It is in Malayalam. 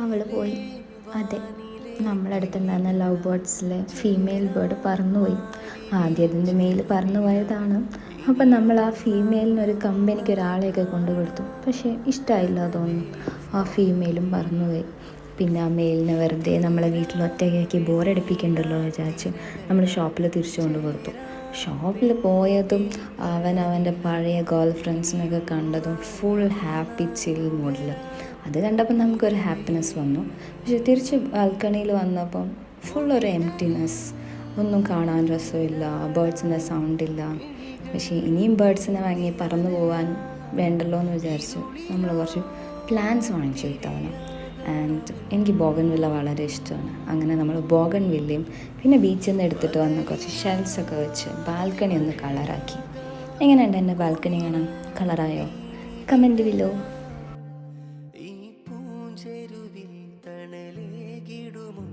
അവൾ പോയി. അതെ, നമ്മളടുത്തുണ്ടായിരുന്ന ലവ് ബേർഡ്സിലെ ഫീമെയിൽ ബേർഡ് പറന്നുപോയി. ആദ്യം അതിൻ്റെ മെയിൽ പറന്നു പോയതാണ്. അപ്പം നമ്മൾ ആ ഫീമെയിലിനൊരു കമ്പനിക്ക് ഒരാളെയൊക്കെ കൊണ്ടുകൊടുത്തു. പക്ഷേ ഇഷ്ടമായില്ല തോന്നുന്നു. ആ ഫീമെയിലും പറന്നുപോയി. പിന്നെ ആ മെയിലിനെ വെറുതെ നമ്മളെ വീട്ടിൽ ഒറ്റയ്ക്കാക്കി ബോറടിപ്പിക്കണ്ടല്ലോ വിചാരിച്ച് നമ്മൾ ഷോപ്പിൽ തിരിച്ചു കൊണ്ട് കൊടുത്തു. ഷോപ്പിൽ പോയതും അവൻ അവൻ്റെ പഴയ ഗേൾ ഫ്രണ്ട്സിനൊക്കെ കണ്ടതും ഫുൾ ഹാപ്പി ചിൽ മൂഡിൽ. അത് കണ്ടപ്പോൾ നമുക്കൊരു ഹാപ്പിനെസ് വന്നു. പക്ഷെ തിരിച്ച് ബാൽക്കണിയിൽ വന്നപ്പം ഫുൾ ഒരു എംപ്റ്റിനെസ്. ഒന്നും കാണാൻ രസമില്ല, ബേർഡ്സിൻ്റെ സൗണ്ടില്ല. പക്ഷേ ഇനിയും ബേർഡ്സിനെ വാങ്ങി പറന്നു പോകാൻ വേണ്ടല്ലോ എന്ന് വിചാരിച്ചു നമ്മൾ കുറച്ച് പ്ലാന്റ്സ് വാങ്ങിച്ചു ഇത്തവണ. ആൻഡ് എനിക്ക് ബോഗൺവില്ല വളരെ ഇഷ്ടമാണ്. അങ്ങനെ നമ്മൾ ബോഗൺവില്ലയും പിന്നെ ബീച്ചിൽ നിന്ന് എടുത്തിട്ട് വന്ന കുറച്ച് ഷെൽസൊക്കെ വെച്ച് ബാൽക്കണി ഒന്ന് കളറാക്കി. എങ്ങനെയുണ്ട് എൻ്റെ ബാൽക്കണി കാണാൻ? കളറായോ? കമൻറ്റ് ബില്ലോ. ഈ പൂഞ്ചെരുവിൽ തണലേകിടുമോ